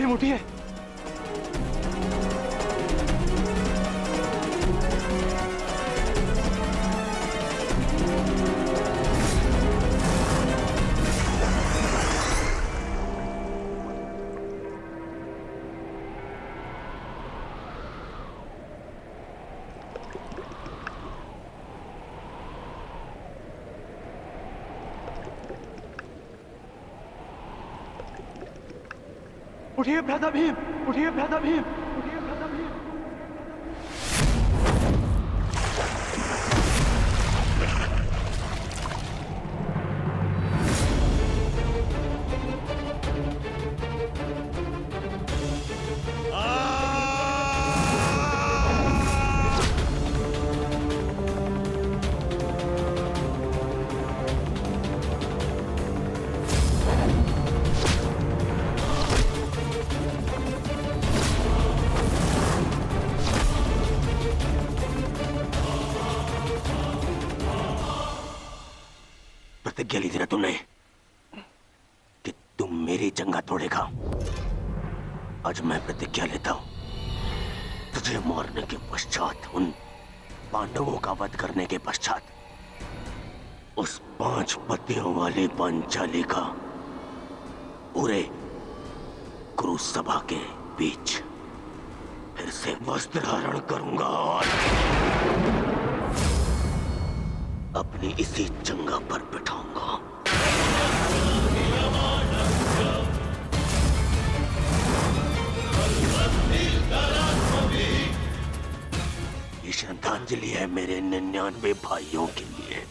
भीम उठिए। उठिए भ्राता भीम, उठिए भ्राता भीम, उठिए भ्राता भीम। प्रतिज्ञा ली थी ना तुमने कि तुम मेरी जंगा तोड़ेगा। आज मैं प्रतिज्ञा लेता हूं, तुझे मारने के पश्चात, उन पांडवों का वध करने के पश्चात, उस 5 पतियों वाली पांचाली का पूरे कुरुसभा के बीच फिर से वस्त्रहरण करूंगा और अपनी इसी जंगा पर बिठाऊंगा। ये श्रद्धांजलि है मेरे 99 भाइयों के लिए।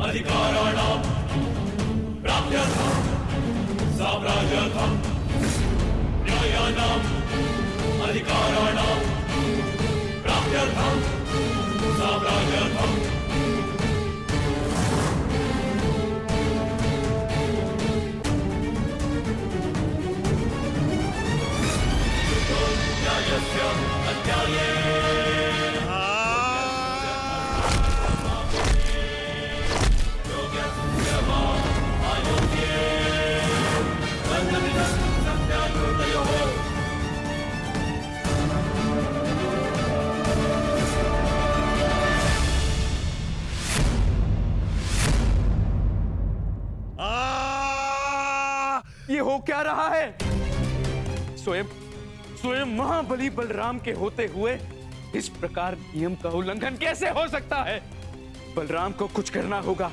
अधिकाराणां प्राप्त्यर्थं साम्राज्यार्थं न्यायानाम् अधिकाराणां प्राप्त्यर्थं साम्राज्यार्थं न्यायस्य अन्याये ये हो क्या रहा है? स्वयं स्वयं महाबली बलराम के होते हुए इस प्रकार नियम का उल्लंघन कैसे हो सकता है? बलराम को कुछ करना होगा।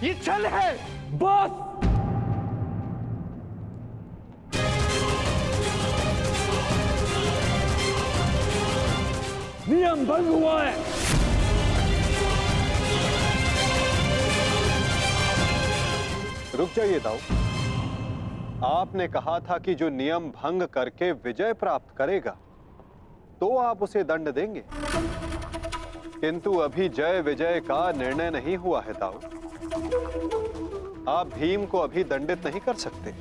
ये छल है बॉस। नियम भंग हुआ है। रुक जाइए दाऊ। आपने कहा था कि जो नियम भंग करके विजय प्राप्त करेगा तो आप उसे दंड देंगे, किंतु अभी जय विजय का निर्णय नहीं हुआ है दाऊ। आप भीम को अभी दंडित नहीं कर सकते।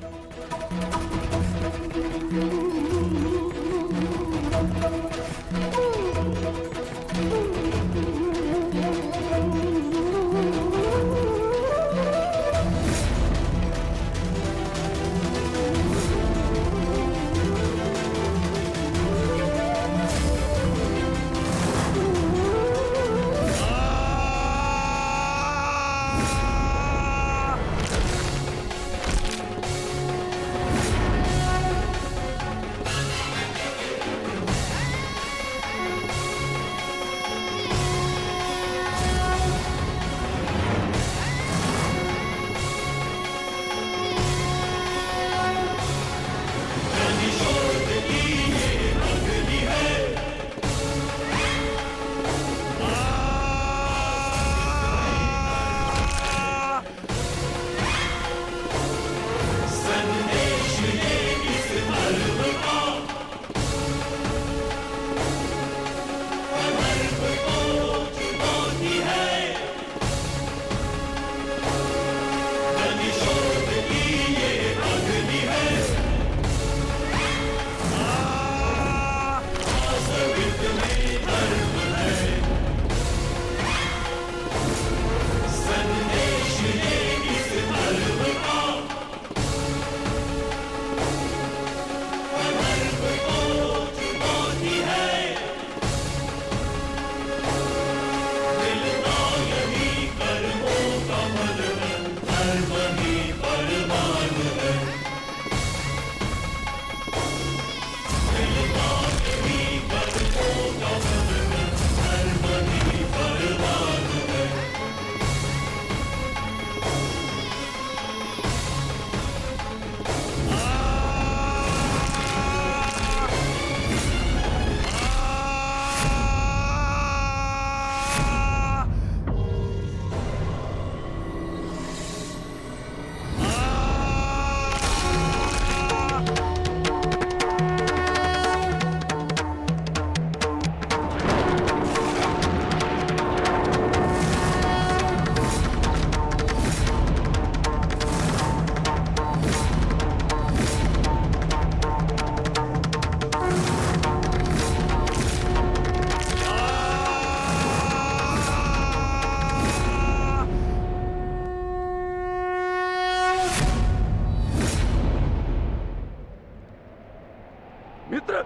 मित्र,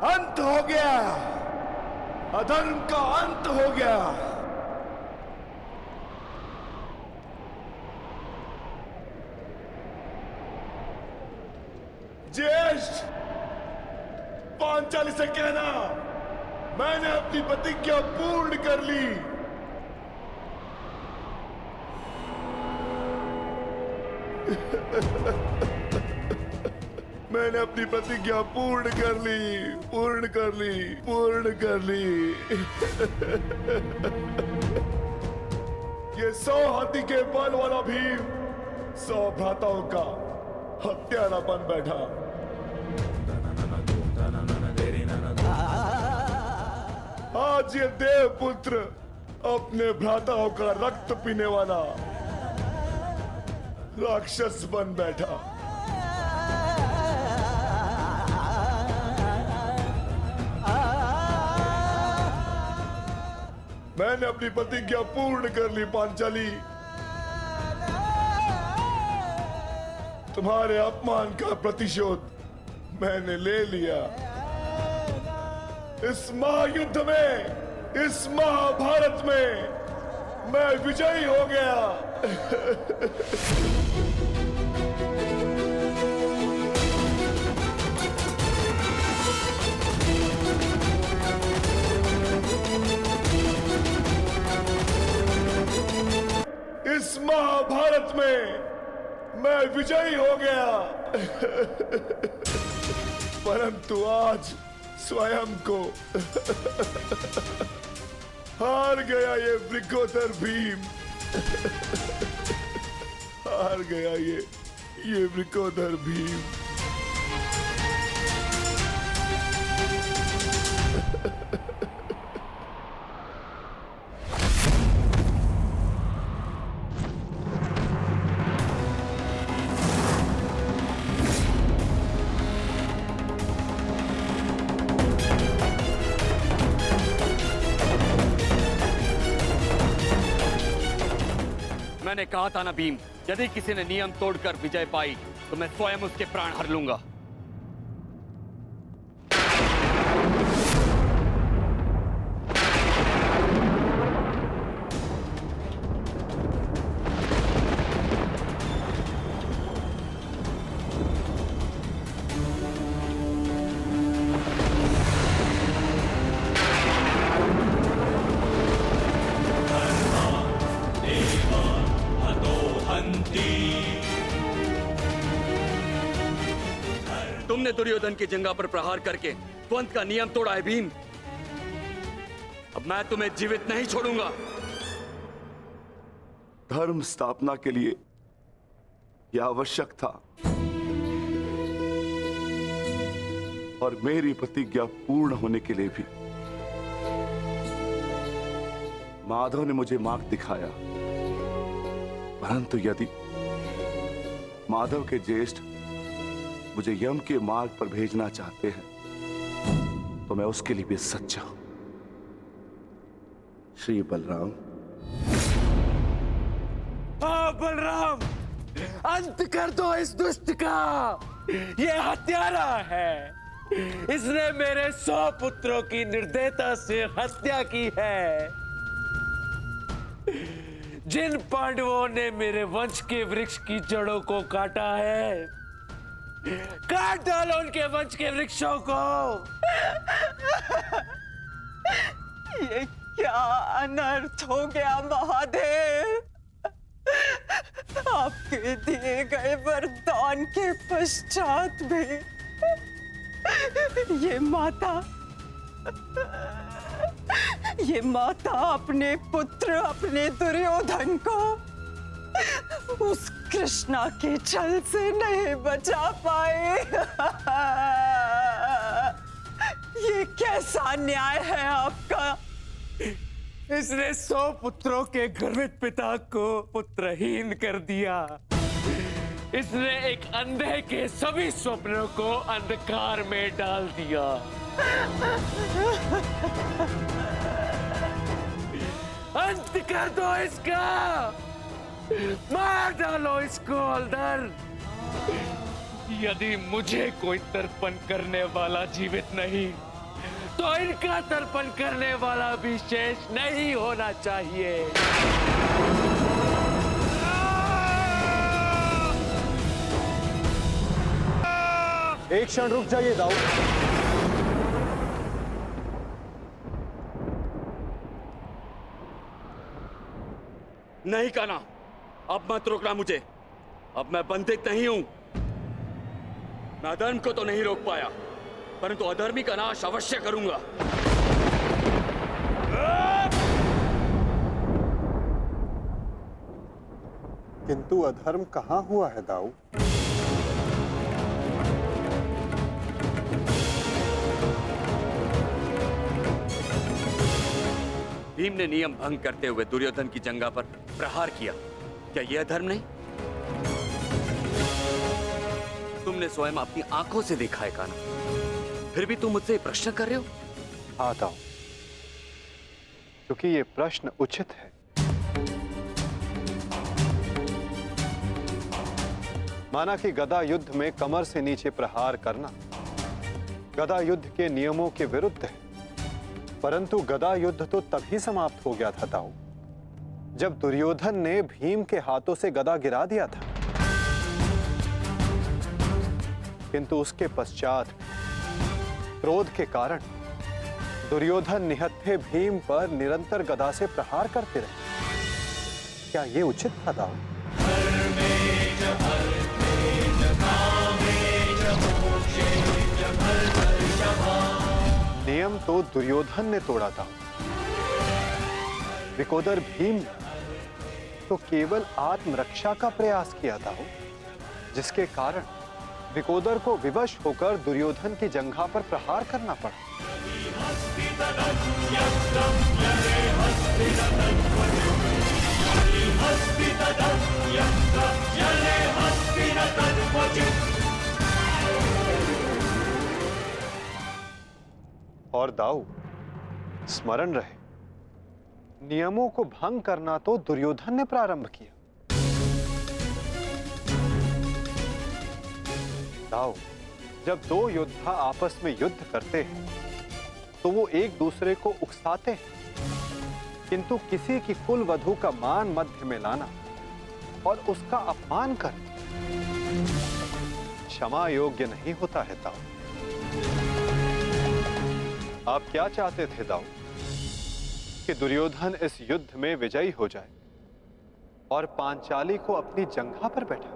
अंत हो गया, अधर्म का अंत हो गया। पांचाली से कहना मैंने अपनी प्रतिज्ञा पूर्ण कर ली। मैंने अपनी प्रतिज्ञा पूर्ण कर ली, पूर्ण कर ली, पूर्ण कर ली। ये 100 हाथी के बल वाला भीम 100 भ्राताओं का हत्यारा बन बैठा। आज ये देवपुत्र अपने भ्राताओं का रक्त पीने वाला राक्षस बन बैठा। मैंने अपनी प्रतिज्ञा पूर्ण कर ली पांचाली। तुम्हारे अपमान का प्रतिशोध मैंने ले लिया। इस महायुद्ध में, इस महाभारत में मैं विजयी हो गया। इस महाभारत में मैं विजयी हो गया। परंतु आज स्वयं को हार गया ये वृकोदर भीम। हार गया ये वृकोदर भीम। मैंने कहा था ना भीम, यदि किसी ने नियम तोड़कर विजय पाई तो मैं स्वयं उसके प्राण हर लूंगा। तुमने दुर्योधन की जंगा पर प्रहार करके पंत का नियम तोड़ा है भीम। अब मैं तुम्हें जीवित नहीं छोड़ूंगा। धर्म स्थापना के लिए यह आवश्यक था और मेरी प्रतिज्ञा पूर्ण होने के लिए भी। माधव ने मुझे मार्ग दिखाया, परंतु यदि माधव के ज्येष्ठ मुझे यम के मार्ग पर भेजना चाहते हैं तो मैं उसके लिए भी सच्चा हूं। श्री बलराम। बलराम, अंत कर दो इस दुष्ट का। ये हत्यारा है। इसने मेरे 100 पुत्रों की निर्दयता से हत्या की है। जिन पांडवों ने मेरे वंश के वृक्ष की जड़ों को काटा है, काट डालो उनके वंश के वृक्षों को। ये क्या अनर्थ हो गया महादेव। आपके दिए गए वरदान के पश्चात भी ये माता अपने पुत्र, अपने दुर्योधन को उस कृष्णा के छल से नहीं बचा पाए। ये कैसा न्याय है आपका। इसने 100 पुत्रों के गर्वित पिता को पुत्रहीन कर दिया। इसने एक अंधे के सभी स्वप्नों को अंधकार में डाल दिया। अंत कर दो इसका। मार डालो इसको अंदर। यदि मुझे कोई तर्पण करने वाला जीवित नहीं तो इनका तर्पण करने वाला भी शेष नहीं होना चाहिए। एक क्षण रुक जाइए दाऊद। नहीं कान्हा, अब मत रोकना मुझे। अब मैं बंधित नहीं हूं। मैं अधर्म को तो नहीं रोक पाया, परंतु अधर्मी का नाश अवश्य करूंगा। किंतु अधर्म कहां हुआ है दाऊ? भीम ने नियम भंग करते हुए दुर्योधन की जंघा पर प्रहार किया। क्या यह अधर्म नहीं? तुमने स्वयं अपनी आंखों से देखा है कान्हा, फिर भी तुम मुझसे प्रश्न कर रहे हो? हाँ दाऊ, क्योंकि ये प्रश्न उचित है। माना कि गदा युद्ध में कमर से नीचे प्रहार करना गदा युद्ध के नियमों के विरुद्ध है, परंतु गदा युद्ध तो तभी समाप्त हो गया था दाऊ, जब दुर्योधन ने भीम के हाथों से गदा गिरा दिया था। किंतु उसके पश्चात क्रोध के कारण दुर्योधन निहत्थे भीम पर निरंतर गदा से प्रहार करते रहे। क्या यह उचित था दाऊ? नियम तो दुर्योधन ने तोड़ा था, विकोदर भीम ने तो केवल आत्मरक्षा का प्रयास किया था, जिसके कारण विकोदर को विवश होकर दुर्योधन की जंघा पर प्रहार करना पड़ा। और दाऊ, स्मरण रहे, नियमों को भंग करना तो दुर्योधन ने प्रारंभ किया। दाऊ, जब दो योद्धा आपस में युद्ध करते हैं तो वो एक दूसरे को उकसाते हैं, किंतु किसी की कुल वधू का मान मध्य में लाना और उसका अपमान करना क्षमा योग्य नहीं होता है दाऊ। आप क्या चाहते थे दाऊ? कि दुर्योधन इस युद्ध में विजयी हो जाए और पांचाली को अपनी जंघा पर बैठा?